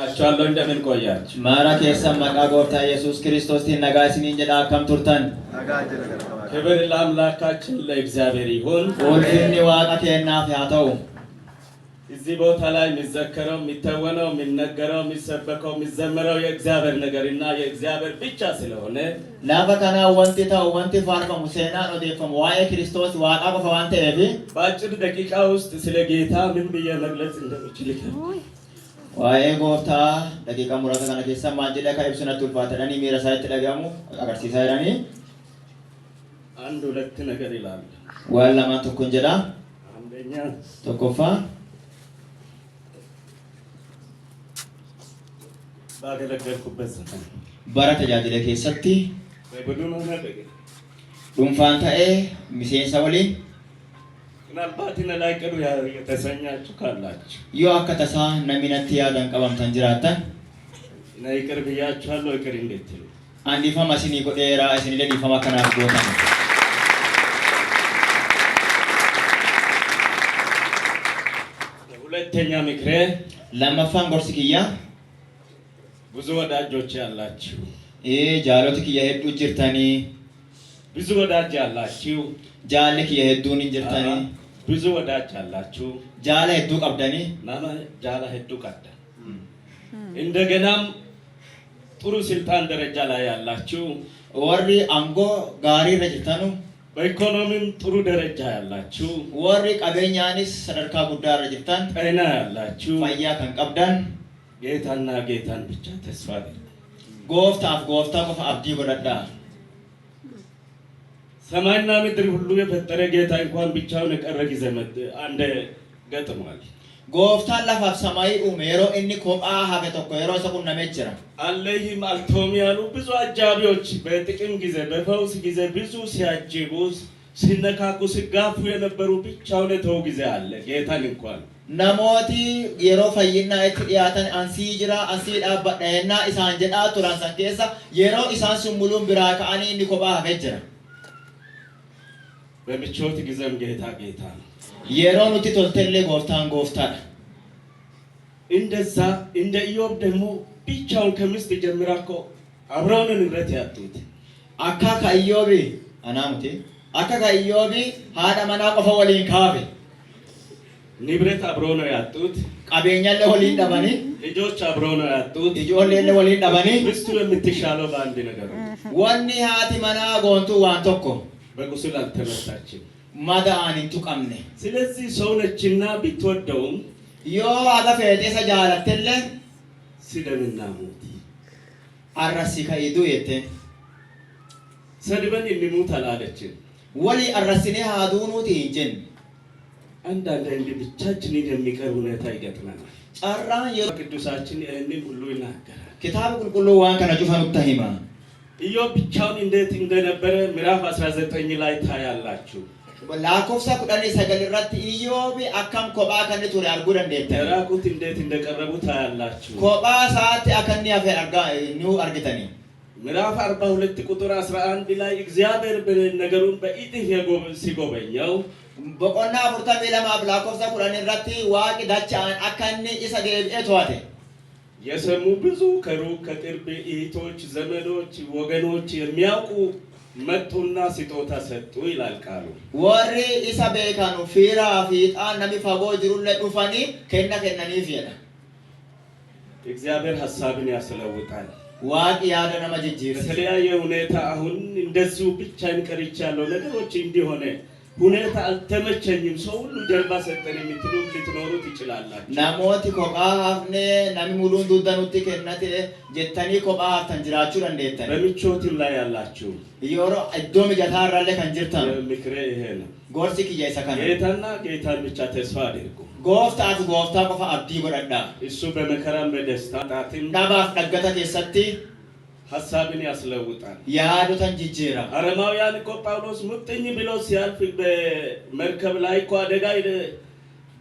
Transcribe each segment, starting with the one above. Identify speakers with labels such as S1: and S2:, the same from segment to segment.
S1: Achaaloo እንደምን ቆያችሁ?
S2: ማራ keessan maqaa gooftaa Yesuus Kiristoosiin nagaa isiniin jedha akkam turtan?
S1: ክብር ለአምላካችን ለእግዚአብሔር ይሁን።
S2: ulfinni waaqa keenyaaf haa ta'u.
S1: እዚህ ቦታ ላይ የሚዘከረው የሚተወነው የሚነገረው የሚሰበከው የሚዘመረው የእግዚአብሔር ነገርና የእግዚአብሔር ብቻ ስለሆነ
S2: lafa kanaa wanti ta'u wanti faarfamu seenaan odeeffamu waa'ee Kiristoos waaqa qofa waan ta'eef
S1: በአጭር ደቂቃ ውስጥ ስለ ጌታ ምን ብዬ መግለጽ እንደምችል
S2: waa'ee gooftaa daqiiqa muraasa kana keessa maal jedhee akka ibsu natti ulfaatadhanii miira isaatti dhagahamu agarsiisaa jiranii
S1: አንድ ሁለት ነገር ይላል።
S2: waan lamaan tokkoon jedha.
S1: አንደኛ
S2: tokkoffaa
S1: ባገለገልኩበት ዘመን
S2: bara tajaajila keessatti
S1: በቡድኑ ነበረ
S2: dhuunfaan ta'ee miseensa waliin
S1: ምናልባት ላይ ቅዱ የተሰኛችሁ ካላችሁ
S2: yoo akka tasaa namni natti yaadan qabamtan jiraattan
S1: እና ይቅር ብያችኋለሁ ይቅር እንድትሉ
S2: አንዲፈማ isinii godheera isinillee dhiifama kanaaf gootan.
S1: ሁለተኛ ምክሬ
S2: lammaffaan gorsi kiyya
S1: ብዙ ወዳጆች ያላችሁ
S2: jaaloti kiyya hedduu jirtanii
S1: ብዙ ወዳጅ ያላችሁ
S2: jaalli kiyya hedduun hin jirtanii
S1: ብዙ ወዳጅ ያላችሁ
S2: jaala hedduu qabdanii
S1: ማማ ጃላ ሄዱ ቀዳ እንደገናም ጥሩ ስልጣን ደረጃ ላይ ያላችሁ
S2: warri angoo gaarii irra jirtanu
S1: በኢኮኖሚም ጥሩ ደረጃ ያላችሁ
S2: warri qabeenyaanis sadarkaa guddaa irra jirtan
S1: ጤና ያላችሁ
S2: fayyaa kan qabdan
S1: ጌታና ጌታን ብቻ ተስፋ
S2: gooftaaf gooftaa qofa abdii godhadhaa.
S1: ሰማይና ምድር ሁሉ የፈጠረ ጌታ እንኳን ብቻውን የቀረ ጊዜ አንደ ገጥሟል።
S2: gooftaan lafaaf samaayii uume yeroo inni kophaa hafe tokko yeroo isa qunnamee jira.
S1: አለይህም አልቶም ያሉ ብዙ አጃቢዎች በጥቅም ጊዜ በፈውስ ጊዜ ብዙ ሲያጅቡ ሲነካኩ ሲጋፉ የነበሩ ብቻውን የተው ጊዜ አለ ጌታን እንኳን
S2: namooti yeroo fayyinaa itti dhiyaatan ansii jira ansii dhaabbadha yennaa isaan jedhaa turan san keessa yeroo isaan summuluun biraa ka'anii inni kophaa hafee jira.
S1: በምቾት ጊዜም ጌታ ጌታ ነው።
S2: yeroo nuti toltellee gooftaan gooftaadha.
S1: እንደዛ እንደ ኢዮብ ደግሞ ብቻውን ከሚስት ጀምራ እኮ አብረውን ንብረት ያጡት
S2: akka ka iyyoobi anaamuti akka ka iyyoobi haadha manaa qofa waliin kaafe
S1: ንብረት አብረው ነው ያጡት
S2: qabeenyallee waliin dhabanii
S1: ልጆች አብረው ነው ያጡት
S2: ijoolleellee waliin dhabanii
S1: ሚስቱ የምትሻለው በአንድ ነገር ነው
S2: wanni haati manaa goontuu waan tokko
S1: በቁስል አልተመታችም
S2: mada'aan hin tuqamne.
S1: ስለዚህ ሰው ነችና ብትወደውም
S2: yoo haga feetee isa jaalattellee
S1: ሲደምና ሞት
S2: arrasi ka'iduu jette
S1: ሰድበን እንሙት አላለችም
S2: walii arrasinee haaduu nuti hin jenne.
S1: አንዳንድ እንደ ብቻችንን የሚቀር ሁኔታ ይገጥመናል
S2: carraan yeroo
S1: ቅዱሳችን ይህንን ሁሉ ይናገራል
S2: kitaaba qulqulluu waan kana cufa nutti hima.
S1: ኢዮብ ብቻውን እንዴት እንደነበረ ምዕራፍ 19 ላይ ታያላችሁ
S2: lakkoofsa 19 irratti iyyoobi akkam kophaa kan ture arguu dandeettan.
S1: ራቁት እንዴት እንደቀረቡ ታያላችሁ
S2: kophaa isaatti akka inni hafe nu argitanii.
S1: ምዕራፍ 42 ቁጥር 11 ላይ እግዚአብሔር በነገሩን በኢጥፍ ሲጎበኘው
S2: boqonnaa 42 lakkoofsa 10 irratti waaqi dachaan akka inni isa deebi'ee to'ate.
S1: የሰሙ ብዙ ከሩቅ ከቅርብ እህቶች ዘመዶች ወገኖች የሚያውቁ መጡና ስጦታ ሰጡ ይላል ቃሉ
S2: warri isa beekanu fiiraa fi ixaan nami fagoo jirullee dhufanii kenna kennaniif jedha.
S1: እግዚአብሔር ሐሳብን ያስለውጣል
S2: waaqi yaada nama jijjiirsa.
S1: በተለያየ ሁኔታ አሁን እንደዚሁ ብቻ እንቀርቻለሁ ነገሮች እንዲሆነ ሁኔታ አልተመቸኝም ሰው ሁሉ ጀርባ ሰጠን የምትሉ ልትኖሩ ትችላላችሁ
S2: namooti kophaa hafne nami muluun dudda nutti kennate jettanii kophaa haftan jiraachuu dandeettan.
S1: በምቾትም ላይ ያላችሁ
S2: yeroo iddoo mijataa irrallee kan jirtan
S1: ምክሬ ይሄ ነው
S2: gorsi kiyya isa kana.
S1: ጌታና ጌታን ብቻ ተስፋ አድርጉ
S2: gooftaaf gooftaa qofa abdii godhadhaa.
S1: እሱ በመከራም በደስታ ጣትም
S2: dhabaaf dhaggata keessatti
S1: ሐሳብን ያስለውጣል
S2: yaadotan jijjiira.
S1: አረማውያን እኮ ጳውሎስ ሙጥኝ ብሎ ሲያልፍ በመርከብ ላይ እኮ አደጋ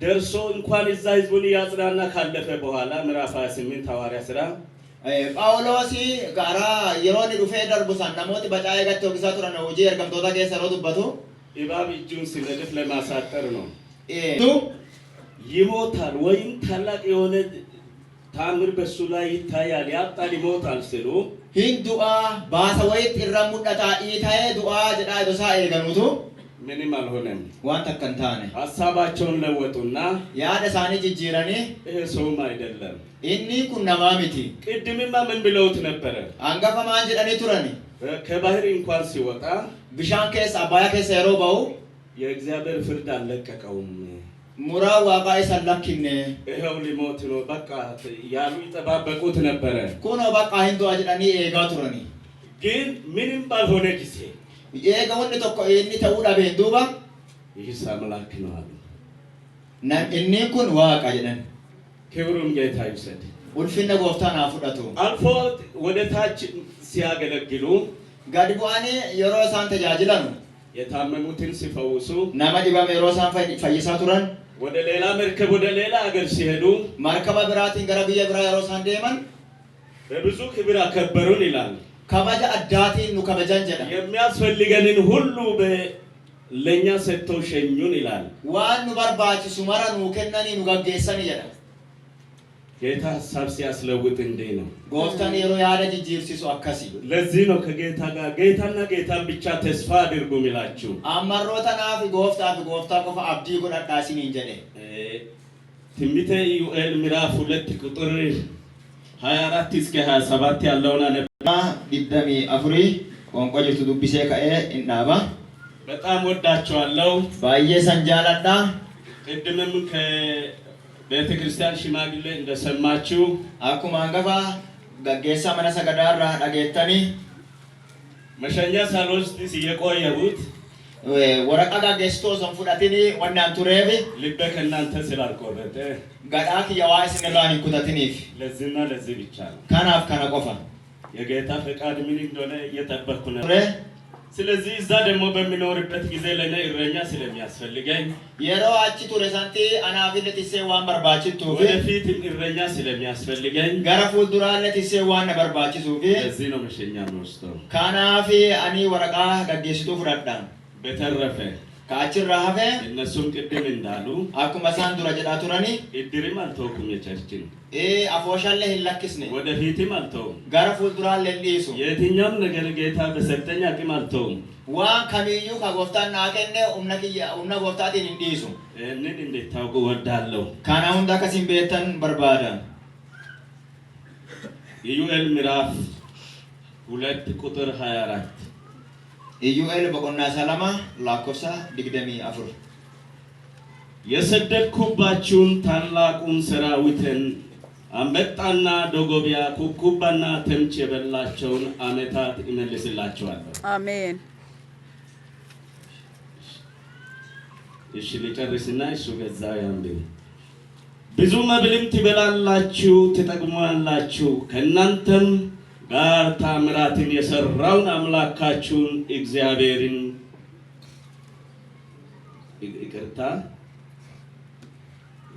S1: ደርሶ እንኳን እዛ ህዝቡን ያጽናና ካለፈ በኋላ ምዕራፍ 28 ሐዋርያ ሥራ
S2: phaawulosi gara yeroo inni dhufee darbu san namooti bacaa eegatti hojjetaa turan hojii ergamtoota keessa yeroo dubbatu
S1: እባብ እጁን ሲነድፍ ለማሳጠር ነው
S2: tu
S1: ይሞታል ወይም ታላቅ የሆነ ታምር በሱ ላይ ይታያል ያጣል ይሞታል ሲሉ
S2: hindu'a baasa wayit irra mudhata itaye du'a jedha dosa eeganutu
S1: ምንም አልሆነም
S2: waan takkan taane
S1: ሐሳባቸውን ለወጡና
S2: yaada isaanii jijjiiranii
S1: ይሄ ሰውም አይደለም
S2: inni kun namaa miti
S1: ቅድምማ ምን ብለውት ነበረ
S2: hangafa maan jedhanii turani
S1: ከባህር እንኳን ሲወጣ
S2: bishaan keessa abbaaya keessa yeroo ba'u
S1: የእግዚአብሔር ፍርድ አልለቀቀውም
S2: muraa waaqaa isa lakkinne
S1: ይሄው ሊሞት ነው በቃ ያሉ ይጠባበቁት ነበረ
S2: kunoo baqqaa hindu'a jedhanii eegaa turani
S1: ግን ምንም ባልሆነ ጊዜ
S2: eega wanni tokko inni ta'uu dhabeen duuba
S1: ይህስ አምላክ ነው አሉ
S2: inni kun waaqa jedhan
S1: ክብሩን ጌታ ይውሰድ
S2: ulfinna gooftaan haa fudhatu
S1: አልፎ ወደ ታች ሲያገለግሉ
S2: gadi bu'anii yeroo isaan tajaajilan
S1: የታመሙትን ሲፈውሱ
S2: nama dhibame yeroo isaan fayyisaa turan
S1: ወደ ሌላ መርከብ ወደ ሌላ ሀገር ሲሄዱ
S2: markaba biraatiin gara biyya biraa yeroo isaan deeman
S1: በብዙ ክብር አከበሩን ይላል
S2: kabaja addaatiin nu kabajan jedha
S1: የሚያስፈልገንን ሁሉ ለኛ ሰጥተው ሸኙን ይላል
S2: waan nu barbaachisu mara nu kennanii nu gaggeessanii jedha
S1: ጌታ ሐሳብ ሲያስለውጥ እንዴ ነው
S2: gooftaan yeroo yaada jijjiirsisu akkasi
S1: ለዚህ ነው ከጌታ ጋር ጌታና ጌታን ብቻ ተስፋ አድርጉ ሚላችሁ
S2: ammarroota naafi gooftaa qofa abdii godhadhaa isiniin jedhe
S1: ትንቢተ ኢዩኤል ምዕራፍ 2 ቁጥር 24 እስከ 27 ያለውን አነባ
S2: ዲዳሚ አፍሪ ቋንቋ ጅርቱ ዱብሴ ከኤ እንዳባ
S1: በጣም ወዳቸዋለሁ
S2: ባየ ሰንጃላዳ
S1: ቅድምም ከቤተ ክርስቲያን ሽማግሌ እንደሰማችሁ
S2: አኩማ አንገፋ ገጌሳ መነሰ ገዳራ ዳጌተኒ
S1: መሸኛ ሳልወስድ ሲየቆየሁት
S2: ወረቃ ገጌስቶ ሰንፉዳቲኒ ወናን ቱሬቢ
S1: ልቤ ከእናንተ ስላልቆረጠ
S2: ገዳክ የዋይስ ነላኒ ኩታቲኒፍ
S1: ለዚህና ለዚህ ብቻ ነው
S2: ካናፍ ካና ቆፋ
S1: የጌታ ፈቃድ ምን እንደሆነ እየጠበቅኩ ነበር ስለዚህ እዛ ደግሞ በሚኖርበት ጊዜ ለኔ እረኛ ስለሚያስፈልገኝ
S2: የረው አቺ ቱሬ ሳንቲ አናፊለት ይሰዋን በርባቺቱ
S1: ወደፊት እረኛ ስለሚያስፈልገኝ
S2: ገረፉ ዱራለት ይሰዋን በርባቺቱ
S1: ለዚህ ነው መሸኛ ነው
S2: ካናፊ አኒ ወረቃ ገጌስቱ ፍራዳ
S1: በተረፈ
S2: ካችራ ሀፈ
S1: እነሱም ቅድም እንዳሉ
S2: አኩማ ሳን ዱራ ጀዳ ቱራኒ
S1: እድርም አልተውኩም የቸርችን
S2: አፎሻለ ህላክስነ
S1: ወደፊትም አልተውም
S2: ገረፉ ዱራለ ሊሱ
S1: የትኛውም ነገር ጌታ በሰጠኝ አቅም አልተውም
S2: ዋን ከሚዩ ከጎፍታና አቀነ ኡምና ጎፍታቲን እንዲሱ
S1: እንን እንድታውቁ ወዳለሁ
S2: ካና ሁንዳ ከሲን ቤተን በርባዳ
S1: ኢዩኤል ምዕራፍ 2 ቁጥር 24
S2: ኢዩኤል በቆና ሰላማ ላኮሳ ድግደሚ አፍር
S1: የሰደድኩባችሁን ታላቁን ሰራዊትን አንበጣና ዶጎቢያ ኩኩባና ተምች የበላቸውን አመታት ይመልስላችኋለሁ
S3: አሜን
S1: እሺ ልጨርስና እሱ ገዛው ያንብብ ብዙ መብልም ትበላላችሁ ትጠግማላችሁ ከእናንተም ጋር ታምራትን የሰራውን አምላካችሁን እግዚአብሔርን ይቅርታ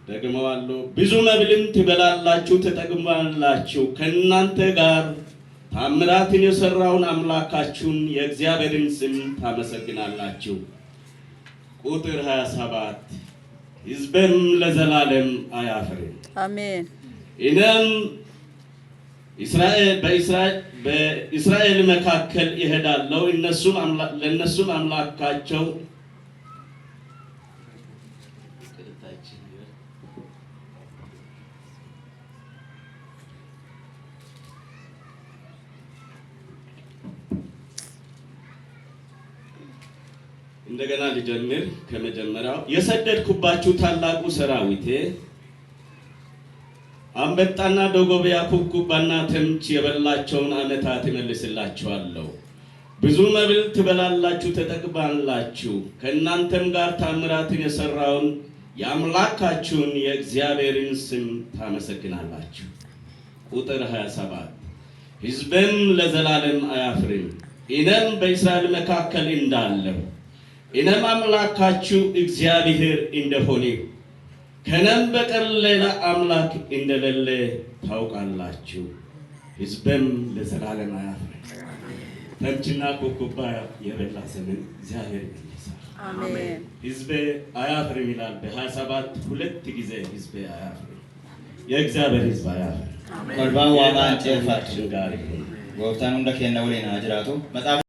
S1: ደግመዋለሁ ብዙ መብልም ትበላላችሁ ትጠግማላችሁ ከእናንተ ጋር ታምራትን የሰራውን አምላካችሁን የእግዚአብሔርን ስም ታመሰግናላችሁ ቁጥር 27 ሕዝብም ለዘላለም አያፍርም
S3: አሜን
S1: እኔም በእስራኤል መካከል ይሄዳለው ለነሱም አምላካቸው እንደገና ልጀምር ከመጀመሪያው የሰደድኩባችሁ ታላቁ ሰራዊቴ አንበጣና ዶጎቢያ ኩኩባና ተምች የበላቸውን አመታት ይመልስላችኋለሁ ብዙ መብል ትበላላችሁ ትጠግባላችሁ ከእናንተም ጋር ታምራትን የሰራውን የአምላካችሁን የእግዚአብሔርን ስም ታመሰግናላችሁ ቁጥር 27 ሕዝብም ለዘላለም አያፍርም እኔም በእስራኤል መካከል እንዳለሁ እኔም አምላካችሁ እግዚአብሔር እንደሆነ ከነም በቀር ሌላ አምላክ እንደሌለ ታውቃላችሁ ሕዝብም ለዘላለም አያፍርም ተምችና ኩኩባ የበላ ዘመን እግዚአብሔር ይመልሳል
S3: አሜን
S1: ሕዝብ አያፍርም ይላል በ27 ሁለት ጊዜ ሕዝብ አያፍርም የእግዚአብሔር ሕዝብ ያፈር
S2: Kolbaan waamaan ceeffaatu.
S1: ጋር ይሁን።
S2: Gooftaan hunda kenna waliin haa jiraatu.